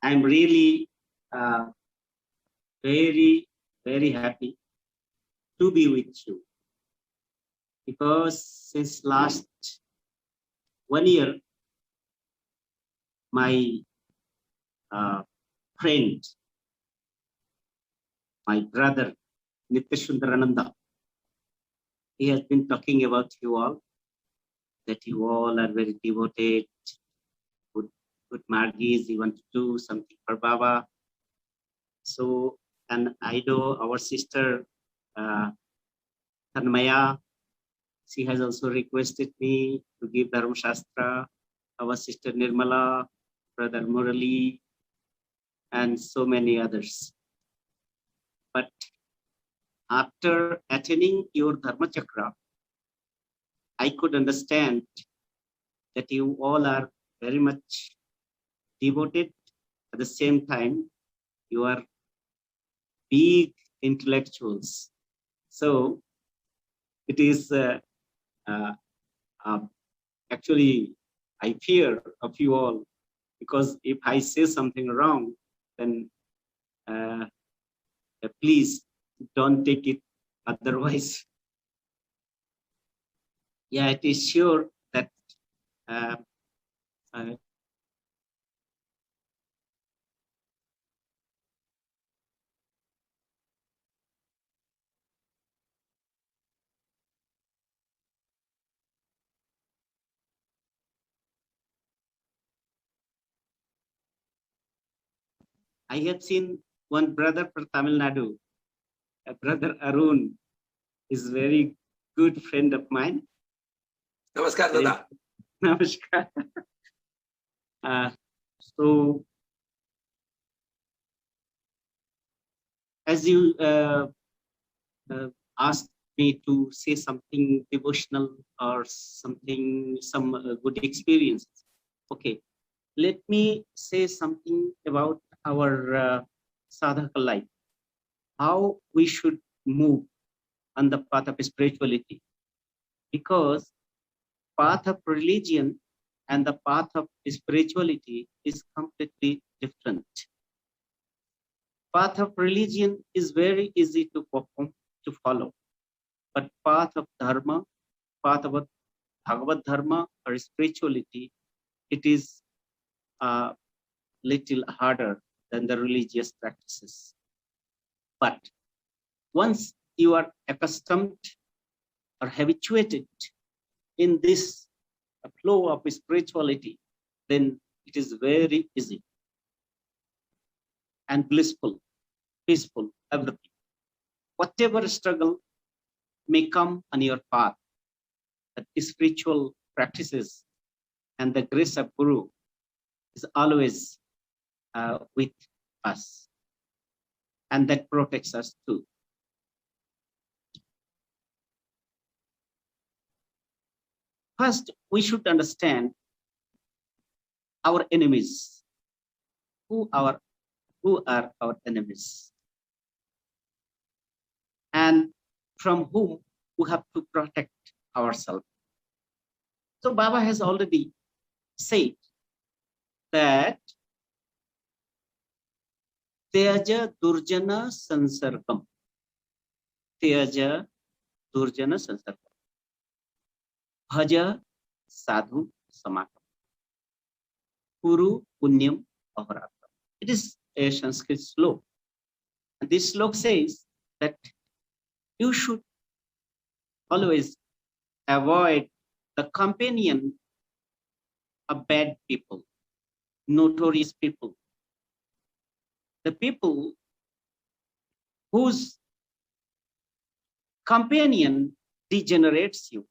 I'm really very, very happy to be with you, because since last 1 year, my friend, my brother, Nitya, he has been talking about you all, that you all are very devoted, good Margis, you want to do something for Baba. So, and I know our sister, Tanmaya, she has also requested me to give Dharmashastra, our sister Nirmala, brother Murali, and so many others. But after attending your Dharma Chakra, I could understand that you all are very much devoted. At the same time, you are big intellectuals. So it is actually, I fear of you all, because if I say something wrong, then please don't take it otherwise. Yeah, it is sure that I have seen one brother from Tamil Nadu, brother Arun, is very good friend of mine. Namaskar, Dada. Namaskar. So, as you asked me to say something devotional or something, some good experience. Okay, let me say something about our sadhaka life, how we should move on the path of spirituality, because path of religion and the path of spirituality is completely different. Path of religion is very easy to perform, to follow, but path of dharma, path of Bhagavad Dharma or spirituality, it is little harder than the religious practices. But once you are accustomed or habituated in this flow of spirituality, then it is very easy and blissful, peaceful, everything. Whatever struggle may come on your path, the spiritual practices and the grace of Guru is always with us, and that protects us too. First, we should understand our enemies. Who are our enemies? And from whom we have to protect ourselves. So Baba has already said that Tyaja Durjana Sansargam. Tyaja Durjana Sansargam. Bhaja Sadhu Samakam. Kuru Punyam Aharatam. It is a Sanskrit slok. And this slok says that you should always avoid the companion of bad people, notorious people, the people whose companion degenerates you,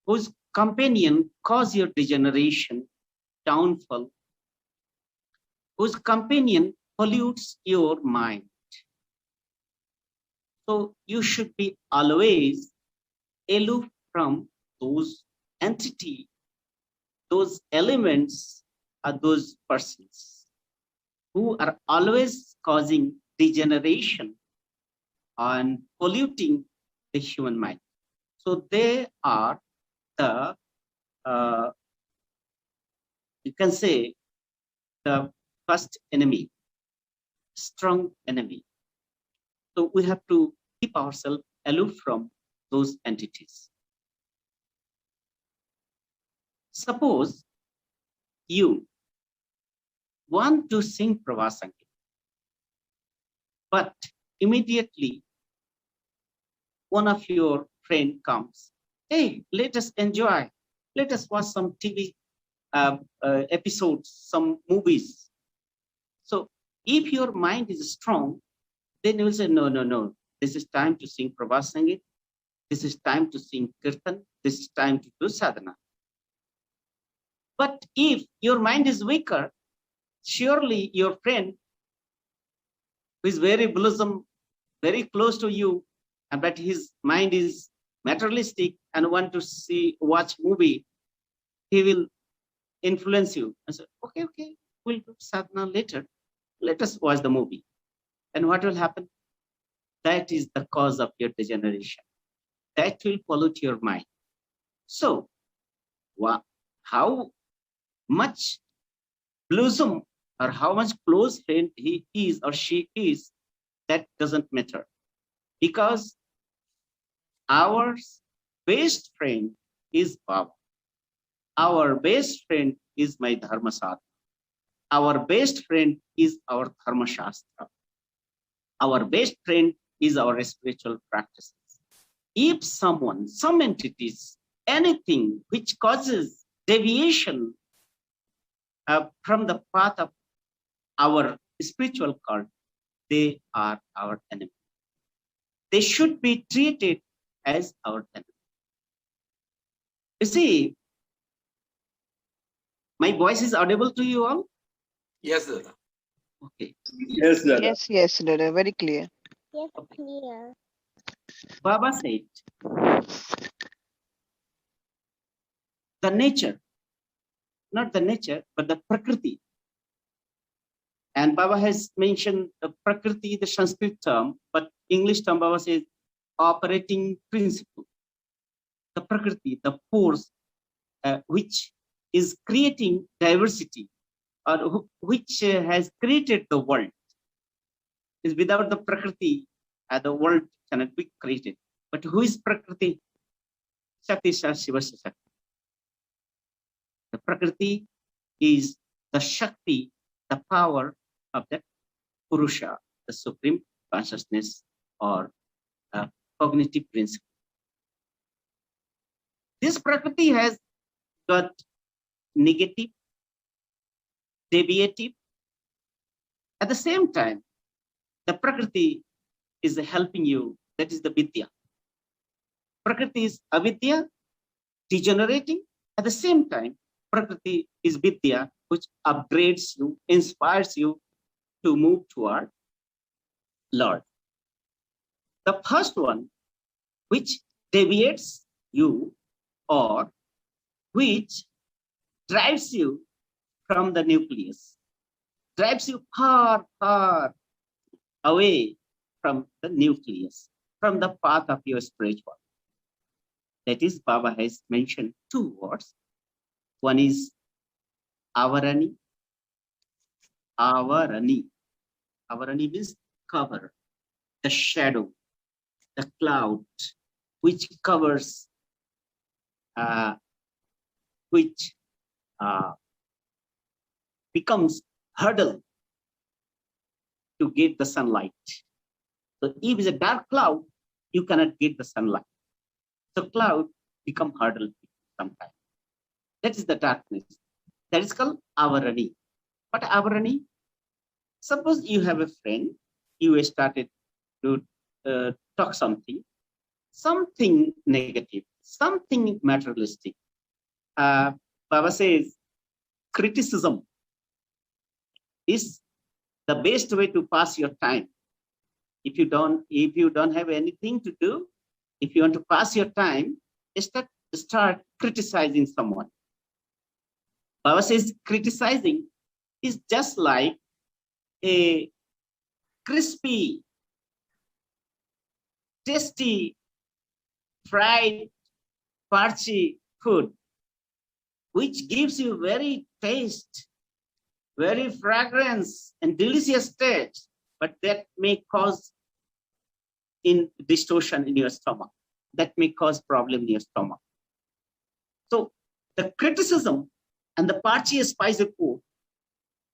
whose companion cause your degeneration, downfall, whose companion pollutes your mind. So you should be always aloof from those entities, those elements, or those persons who are always causing degeneration and polluting the human mind. So they are the, you can say, the first enemy, strong enemy. So we have to keep ourselves aloof from those entities. Suppose you want to sing Pravasangit, but immediately one of your friend comes, hey, let us enjoy, let us watch some TV episodes, some movies. So if your mind is strong, then you will say, no, no, no, this is time to sing Pravasangit, this is time to sing Kirtan, this is time to do sadhana. But if your mind is weaker, surely your friend who is very bosom, very close to you, but his mind is materialistic and want to watch movie, he will influence you and say, okay, we'll do sadhana later. Let us watch the movie. And what will happen? That is the cause of your degeneration. That will pollute your mind. So, how much bosom or how much close friend he is or she is, that doesn't matter. Because our best friend is Baba. Our best friend is my Dharmashastra. Our best friend is our Dharmashastra. Our best friend is our spiritual practices. If someone, some entities, anything which causes deviation from the path of our spiritual cult, they are our enemy. They should be treated as our enemy. You see, my voice is audible to you all? Yes, Dada. Okay. Yes, Dada. Yes, Dada, very clear. Yes, Okay. clear. Baba said, the nature, not the nature, but the Prakriti. And Baba has mentioned the Prakriti, the Sanskrit term, but English term Baba says operating principle. The Prakriti, the force which is creating diversity, or which has created the world. Is without the Prakriti, the world cannot be created. But who is Prakriti? Shakti Shiva Shakti. The Prakriti is the Shakti, the power of that Purusha, the supreme consciousness or cognitive principle. This Prakriti has got negative, deviative. At the same time, the Prakriti is helping you, that is the Vidya. Prakriti is avidya, degenerating. At the same time, Prakriti is Vidya, which upgrades you, inspires you to move toward Lord. The first one, which deviates you or which drives you from the nucleus, drives you far, far away from the nucleus, from the path of your spiritual. That is, Baba has mentioned two words. One is avarani. Avarani. Avarani means cover, the shadow, the cloud, which covers, which becomes hurdle to get the sunlight. So if it's a dark cloud, you cannot get the sunlight. So cloud become hurdle sometimes. That is the darkness. That is called avarani. What avarani? Suppose you have a friend, you started to talk something negative, something materialistic. Baba says criticism is the best way to pass your time. If you don't have anything to do, if you want to pass your time, start criticizing someone. Baba says criticizing is just like a crispy, tasty, fried, parchy food, which gives you very taste, very fragrance and delicious taste, but that may cause in distortion in your stomach. That may cause problem in your stomach. So the criticism and the parchi spicy food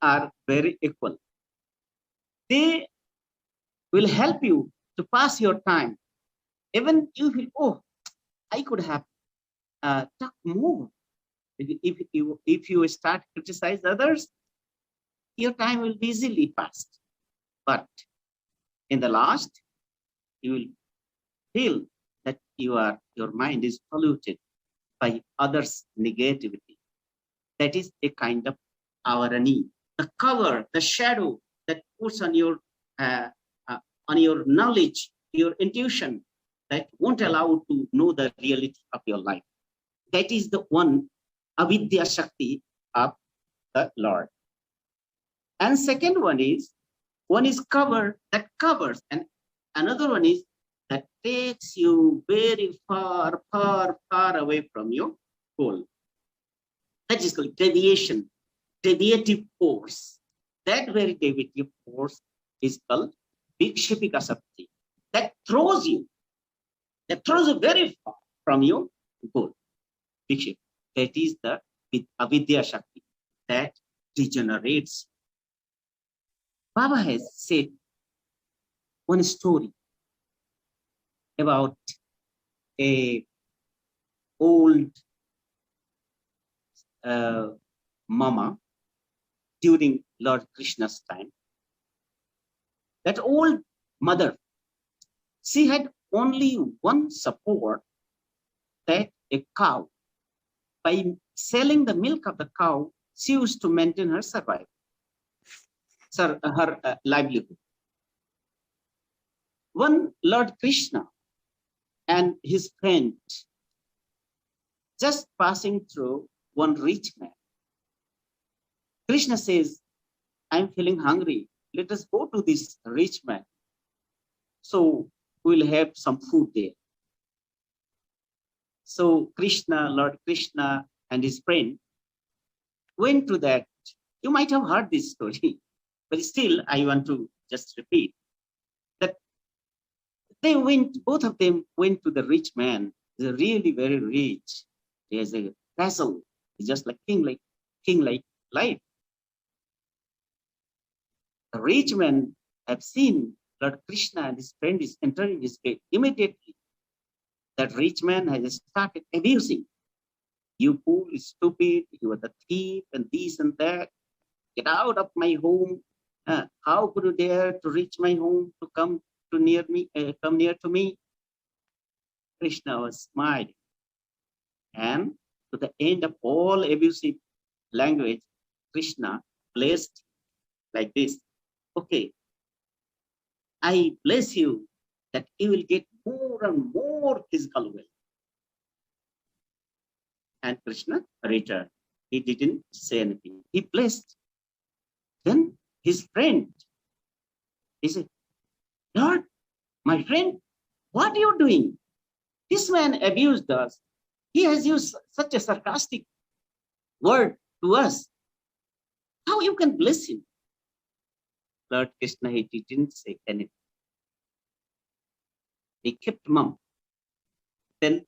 are very equal. They will help you to pass your time. Even you feel, oh, I could have talked more. If you start criticize others, your time will be easily passed. But in the last, you will feel that your mind is polluted by others' negativity. That is a kind of avarani, the cover, the shadow that puts on your knowledge, your intuition, that won't allow you to know the reality of your life. That is the one avidya shakti of the Lord. And second one is cover, that covers, and another one is that takes you very far, far, far away from your goal. That is called deviation, deviative force. That very deviative force is called vikshepika shakti. That throws you very far from your goal. That is the avidya shakti that degenerates. Baba has said one story about a old mama during Lord Krishna's time. That old mother, she had only one support, that a cow. By selling the milk of the cow, she used to maintain her survival, her livelihood. One Lord Krishna and his friend just passing through one rich man. Krishna says, I'm feeling hungry. Let us go to this rich man. So we'll have some food there. So Lord Krishna and his friend went to that. You might have heard this story, but still I want to just repeat that both of them went to the rich man. He's really very rich. He has a castle. He's just like king-like life. The rich man have seen Lord Krishna and his friend is entering his gate. Immediately, that rich man has started abusing. You fool, stupid, you are the thief, and this and that. Get out of my home. How could you dare to reach my home, to come near to me? Krishna was smiling. And to the end of all abusive language, Krishna blessed like this. Okay, I bless you that you will get more and more physical wealth. And Krishna returned. He didn't say anything. He blessed. Then his friend, he said, Lord, my friend, what are you doing? This man abused us. He has used such a sarcastic word to us. How you can bless him? Lord Krishna, he didn't say anything. He kept mum. Then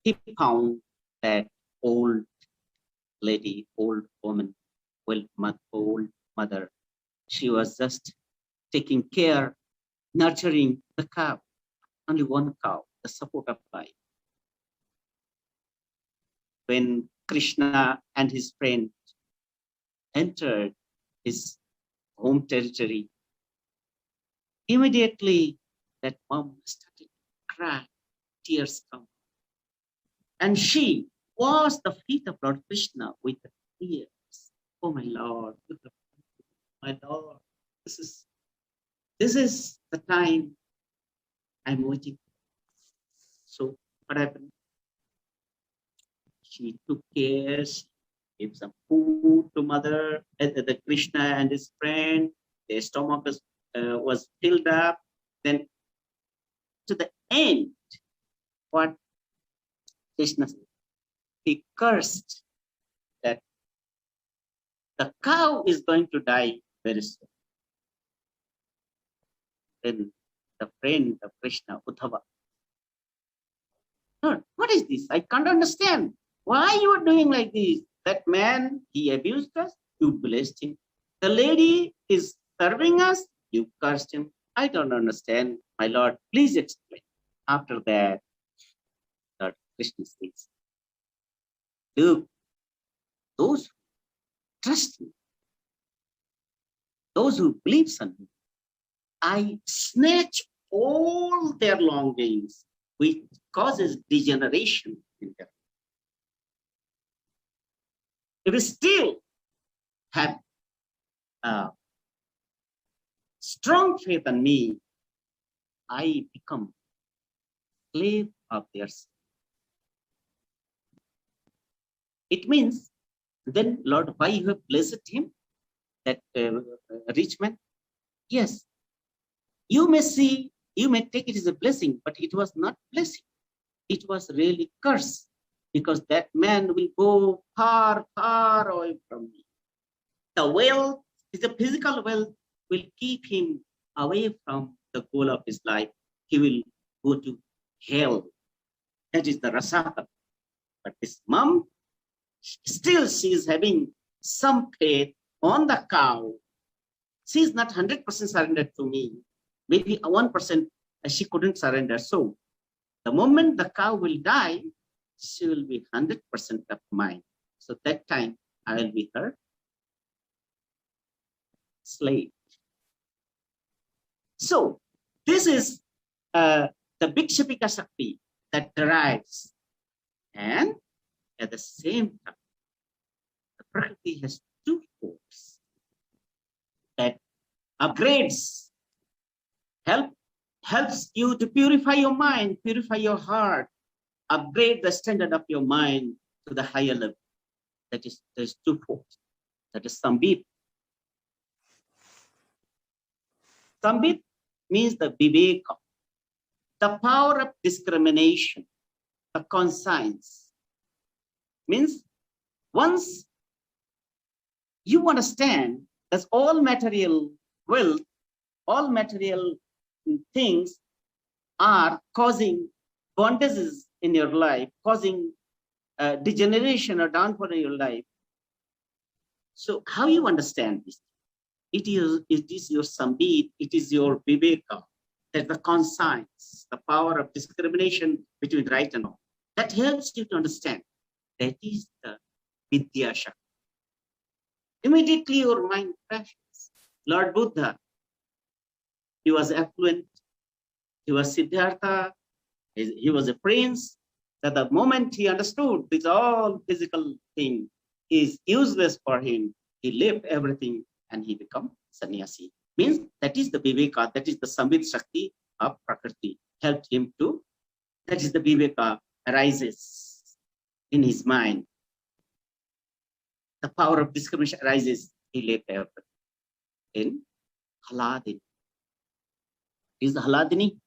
he found that old lady, old woman, old mother. She was just taking care, nurturing the cow, only one cow, the support of life. When Krishna and his friend entered his home territory, immediately that mom started to cry, tears come. And she washed the feet of Lord Krishna with the tears. Oh my Lord, my Lord, this is the time I'm waiting. So what happened? She took care, she gave some food to mother, the Krishna and his friend. Their stomach was filled up. Then to the end, what Krishna said, he cursed that the cow is going to die very soon. Then the friend of Krishna, Uddhava, Lord, what is this? I can't understand. Why you are doing like this? That man, he abused us, you blessed him. The lady is serving us, you cursed him. I don't understand, my Lord. Please explain. After that, Lord Krishna says, look, those who trust me, those who believe on me, I snatch all their longings, which causes degeneration in them. If we still have strong faith in me, I become slave of their sin. It means, then Lord, why you have blessed him, that rich man? Yes, you may see, you may take it as a blessing, but it was not blessing. It was really curse, because that man will go far, far away from me. The wealth, the physical wealth, will keep him away from the goal of his life. He will go to hell. That is the rasaka. But this mom, still she is having some faith on the cow. She is not 100% surrendered to me. Maybe 1% she couldn't surrender. So the moment the cow will die, she will be 100% of mine. So that time I will be her slave. So this is the Bhikshapika Shakti that derives, and at the same time, the Prakriti has two forces that upgrades, helps you to purify your mind, purify your heart, upgrade the standard of your mind to the higher level. That is, there's two forces. That is Sambit. Sambit means the viveka, the power of discrimination, the conscience. Means once you understand that all material wealth, all material things are causing bondages in your life, causing degeneration or downfall in your life. So how you understand this? It is your sambit, it is your viveka, that the conscience, the power of discrimination between right and wrong. That helps you to understand. That is the Vidya Shakti. Immediately your mind crashes. Lord Buddha, he was affluent, he was Siddhartha, he was a prince. That the moment he understood this all physical thing is useless for him, he left everything and he became sannyasi. Means that is the viveka, that is the sambit shakti of Prakriti. Helped him to, that is the viveka arises in his mind. The power of discrimination arises, he left everything. In Haladini. Is the Haladini?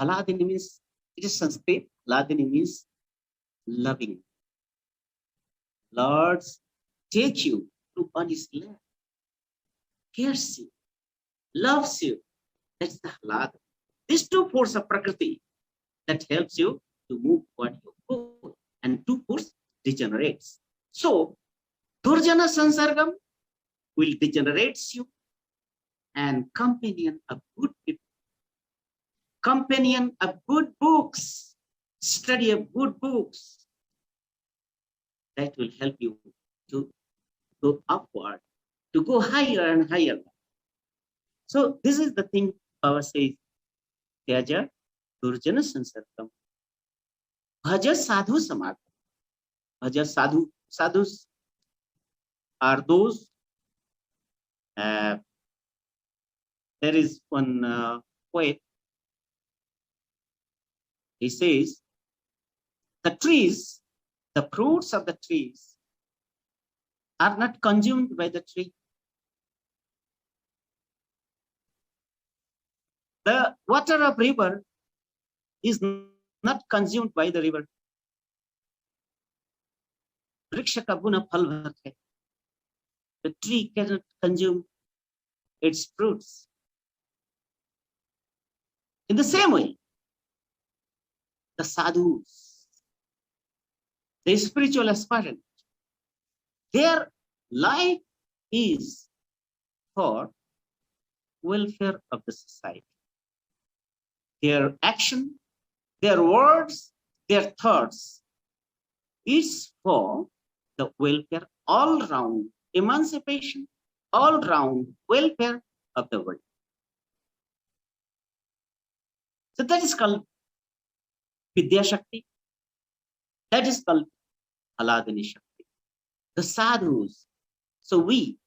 Haladini means, it is Sanskrit. Haladini means loving. Lord, take you to on his lap, cares you, loves you. That's the Haladini. These two forces of Prakriti that helps you to move toward your goal, and two forces degenerates. So Durjana Sansargam will degenerates you, and companion of good people, companion of good books, study of good books, that will help you to go upward, to go higher and higher. So this is the thing Baba says, Tyaja Durjana Sansargam, Bhaja Sadhu Samagam. Bhaja Sadhu. Sadhus are those, there is one poet, he says, the trees, the fruits of the trees are not consumed by the tree. The water of river is not consumed by the river. Vriksha ka guna phal bhar hai. the tree cannot consume its fruits. In the same way, the sadhus, the spiritual aspirant, their life is for welfare of the society. Their action, their words, their thoughts is for the welfare, all-round emancipation, all-round welfare of the world. So that is called Vidya Shakti. That is called Haladini Shakti. The sadhus. So we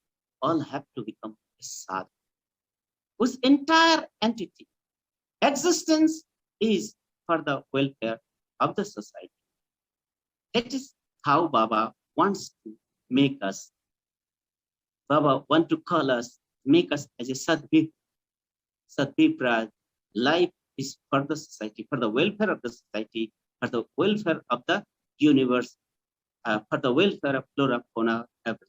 all have to become a sadhu, whose entire entity, existence is for the welfare of the society. That is how Baba wants to make us. Baba wants to call us, make us as a Sadvipraj. Life is for the society, for the welfare of the society, for the welfare of the universe, for the welfare of flora, fauna, everything.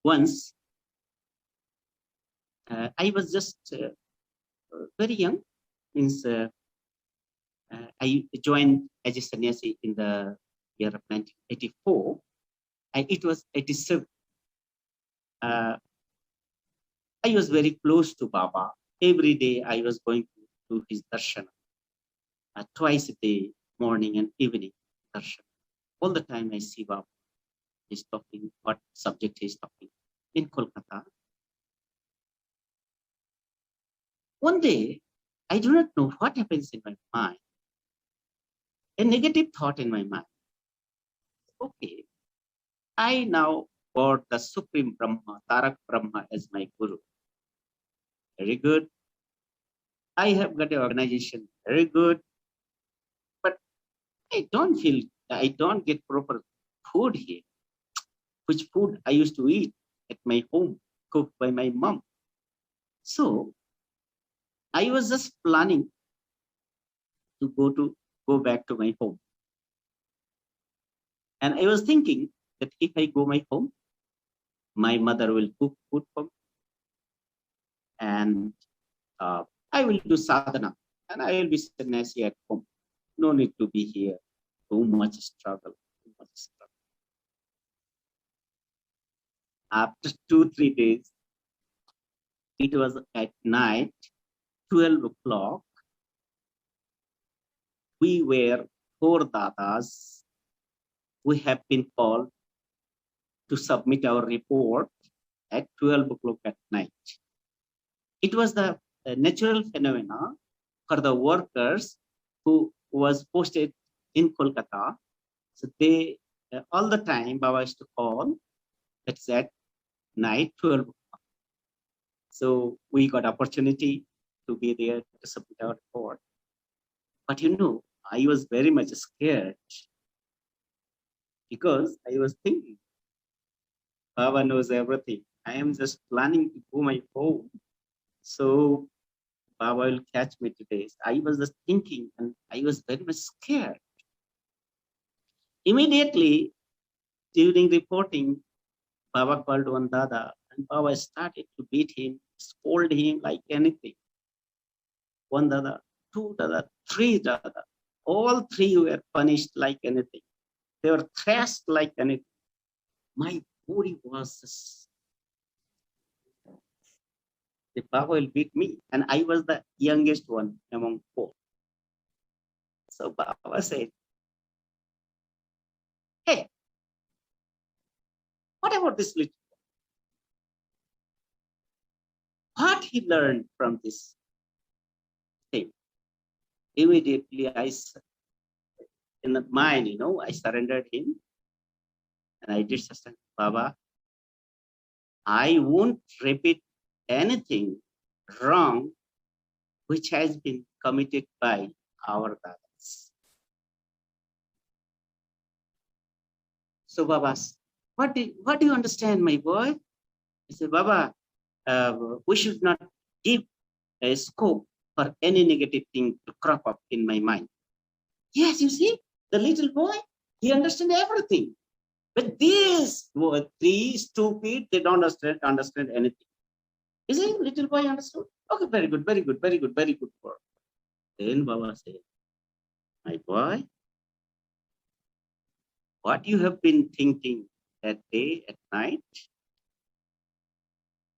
Once, I was just very young, means I joined as a sannyasi in the year of 1984, and it was 87. I was very close to Baba. Every day I was going to do his darshan, twice a day, morning and evening darshan. All the time I see Baba. He's talking, what subject he's talking in Kolkata. One day, I do not know what happens in my mind. A negative thought in my mind. Okay, I now got the Supreme Brahma, Tarak Brahma as my Guru. Very good. I have got an organization. Very good. But I don't get proper food here. Which food I used to eat at my home, cooked by my mom. So I was just planning to go back to my home. And I was thinking that if I go my home, my mother will cook food for me. And I will do sadhana. And I will be sannyasi at home. No need to be here. Too much struggle. After 2-3 days, it was at night, 12 o'clock. We were 4 dadas. We have been called to submit our report at 12 o'clock at night. It was the natural phenomena for the workers who was posted in Kolkata. So they, all the time, Baba used to call. That's at night, 12 o'clock. So we got opportunity to be there to submit our report. But you know, I was very much scared because I was thinking, Baba knows everything. I am just planning to go my home. So Baba will catch me today. I was just thinking and I was very much scared. Immediately during reporting, Baba called one dada and Baba started to beat him, scold him like anything. One dada, 2 dada, 3 dada. All 3 were punished like anything. They were thrashed like anything. My body was just... The Baba will beat me. And I was the youngest one among 4. So Baba said, hey, what about this little boy? What he learned from this thing? Immediately in the mind, you know, I surrendered him. And I did sustain, Baba, I won't repeat anything wrong which has been committed by our dadas. So Baba, what do you understand, my boy? I said, Baba, we should not give a scope for any negative thing to crop up in my mind. Yes, you see, the little boy, He understands everything. But these three stupid, they don't understand anything. Is it little boy understood? Okay, very good, very good, very good, very good work. Then Baba said, my boy, what you have been thinking that day at night?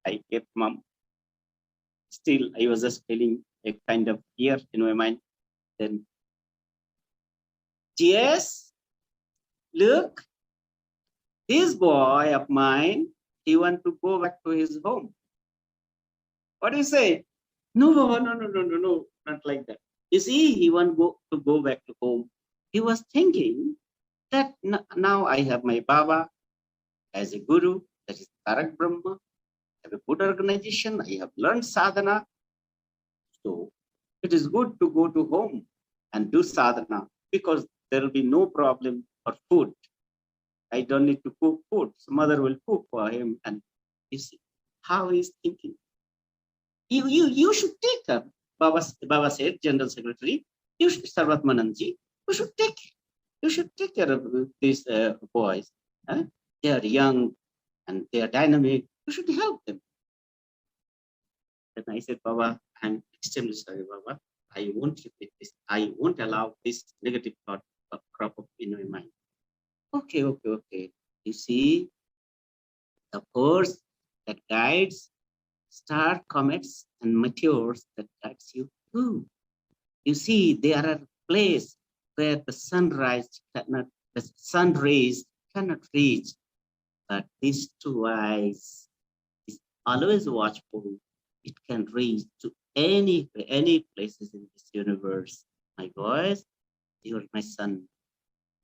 I kept mum. Still, I was just feeling a kind of fear in my mind. Then, yes, look, this boy of mine, he want to go back to his home. What do you say? No, Baba, no, not like that. You see, he want to go back to home. He was thinking that now I have my Baba as a guru, that is Tarak Brahma. I have a good organization. I have learned sadhana. So it is good to go to home and do sadhana because there will be no problem for food. I don't need to cook food. So mother will cook for him. And you see how he's thinking. You should take her. Baba said, General Secretary, you should, Sarvatmananji, you should take care of these boys. They are young and they are dynamic. You should help them. And I said, Baba, I'm extremely sorry, Baba. I won't repeat this. I won't allow this negative thought to crop up in my mind. Okay. You see, the force that guides star, comets, and meteors that guides you too. You see, there are places where the sun rays cannot reach, but these two eyes is always watchful. It can reach to any places in this universe. My boys, you're my son.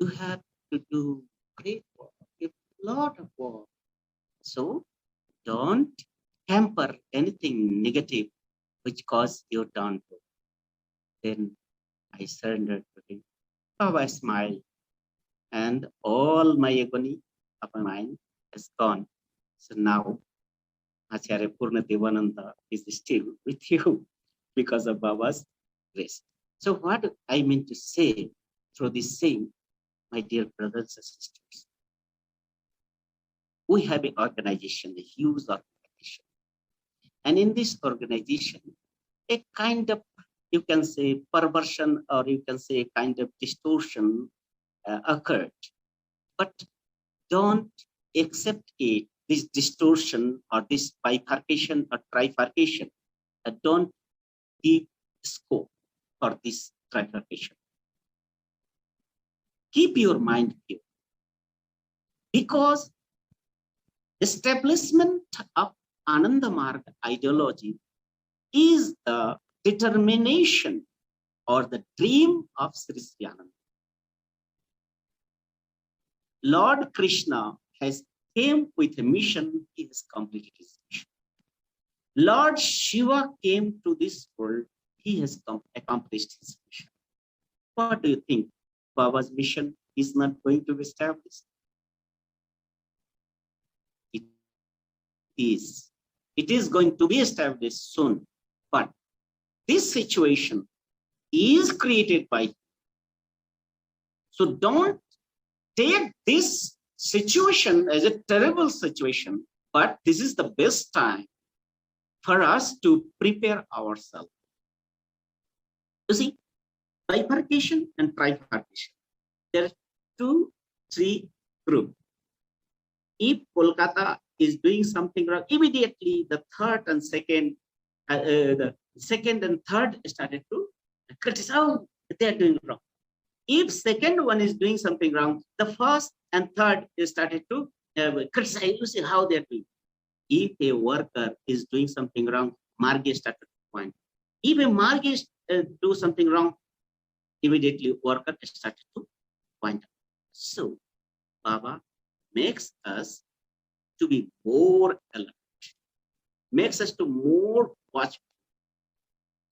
You have to do great work, a lot of work. So don't hamper anything negative which cause your downfall. Then I surrendered to him. Baba smiled, and all my agony of my mind is gone. So now Acharya Purnadevananda is still with you because of Baba's grace. So what I mean to say through this saying, my dear brothers and sisters, we have an organization, a huge organization. And in this organization, a kind of, you can say, perversion, or you can say a kind of distortion occurred. But don't accept it, this distortion or this bifurcation or trifurcation. Don't give scope for this trifurcation. Keep your mind pure. Because establishment of Ananda Marga ideology is the determination or the dream of Sri Sri Ananda. Lord Krishna has came with a mission, he has completed his mission. Lord Shiva came to this world, he has accomplished his mission. What do you think? Baba's mission is not going to be established? It is going to be established soon. But this situation is created by him. So don't take this situation as a terrible situation, but this is the best time for us to prepare ourselves. You see, bifurcation and trifurcation. There are 2, 3 groups. If Kolkata is doing something wrong, immediately the third and second and third started to criticize how they are doing wrong. If second one is doing something wrong, the first and third started to criticize, you see how they are doing. If a worker is doing something wrong, Marge started to point. If a Marge do something wrong, immediately worker started to point. So Baba makes us to be more alert, makes us to more watchful.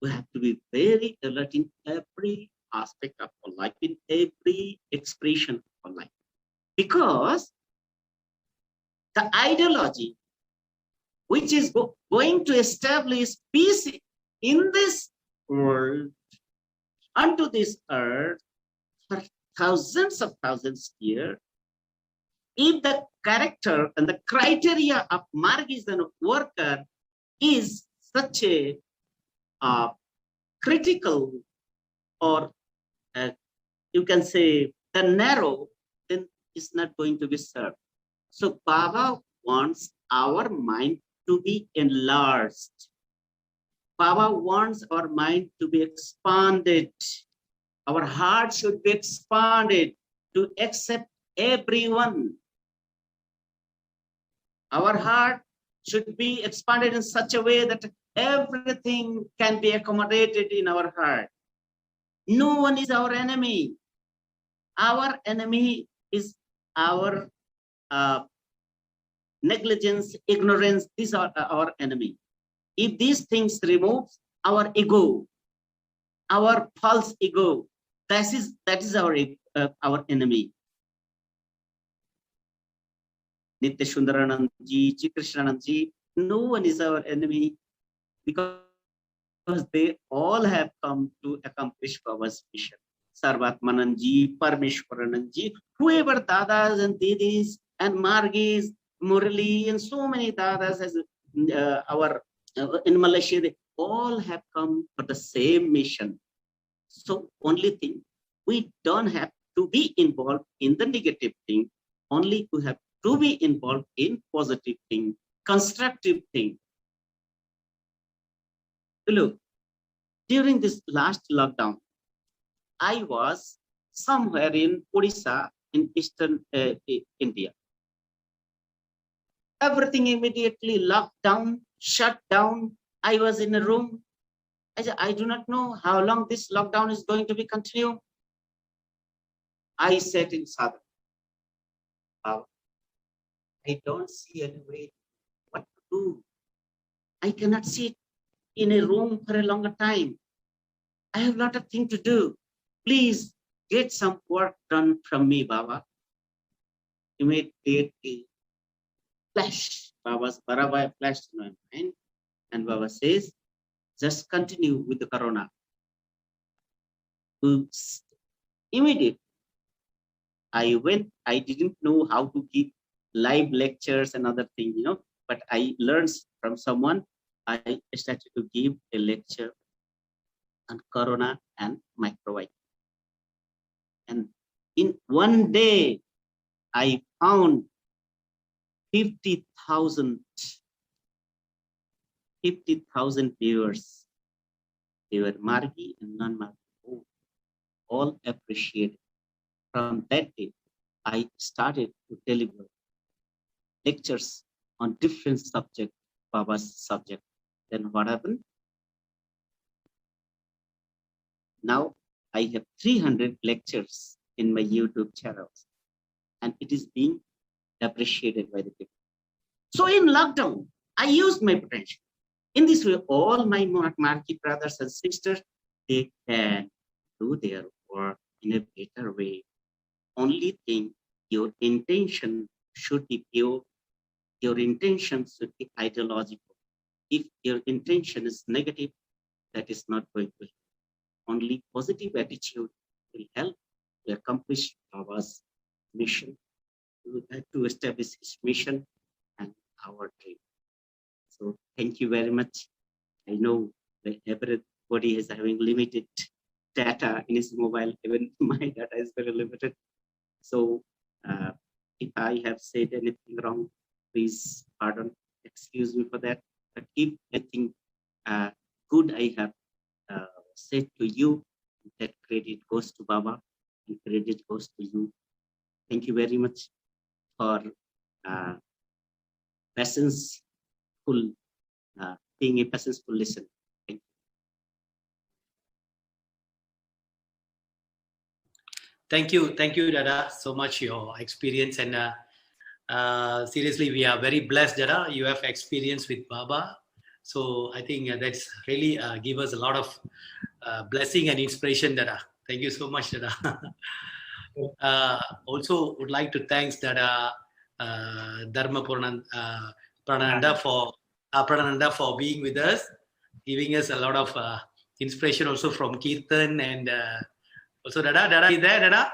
We have to be very alert in every aspect of our life, in every expression of our life. Because the ideology which is going to establish peace in this world, unto this earth, for thousands of years, if the character and the criteria of margis and worker is such a critical, or you can say the narrow, then it's not going to be served. So Baba wants our mind to be enlarged. Baba wants our mind to be expanded. Our heart should be expanded to accept everyone. Our heart should be expanded in such a way that everything can be accommodated in our heart. No one is our enemy. Our enemy is our negligence, ignorance. These are our enemy. If these things remove our ego, our false ego, that is our enemy. Nitya Sundaranand ji, Krishnanand ji, no one is our enemy, because they all have come to accomplish Baba's mission. Sarvatmanand ji, Parmeshwaranand ji, whoever dadas and didis and margis, Murali, and so many dadas as in Malaysia, they all have come for the same mission. So only thing, we don't have to be involved in the negative thing, only to have to be involved in positive thing, constructive thing. Look, during this last lockdown, I was somewhere in Odisha in eastern India. Everything immediately locked down, shut down. I was in a room. I said, I do not know how long this lockdown is going to be continued. I sat in sadhana. I don't see any way what to do. I cannot sit in a room for a longer time. I have a lot of things to do. Please get some work done from me, Baba. Immediately flash, Baba's Barabai flashed in my mind, and Baba says, just continue with the corona. Oops. Immediately, I went. I didn't know how to give live lectures and other things, but I learned from someone. I started to give a lecture on corona and microbiome. And in one day, I found 50,000 viewers. They were Margi and non-Margi. All appreciated. From that day, I started to deliver lectures on different subjects, Baba's subject. Then what happened? Now I have 300 lectures in my YouTube channels, and it is being appreciated by the people. So in lockdown, I used my potential. In this way, all my Margi brothers and sisters, they can do their work in a better way. Only thing, your intention should be pure. Your intention should be ideological. If your intention is negative, that is not going to help. Only positive attitude will help to accomplish Baba's mission, to establish his mission and our dream. So thank you very much. I know that everybody is having limited data in his mobile. Even my data is very limited. So if I have said anything wrong, please pardon, excuse me for that. But if anything good I have said to you, that credit goes to Baba and credit goes to you. Thank you very much for being a patientful listener. Thank you, Dada, so much your experience, and seriously, we are very blessed, Dada. You have experience with Baba, so I think that's really give us a lot of blessing and inspiration, Dada. Thank you so much, Dada. Also, would like to thanks Dada Prananda for being with us, giving us a lot of inspiration also from Kirtan and. Also, Dada, is there, Dada?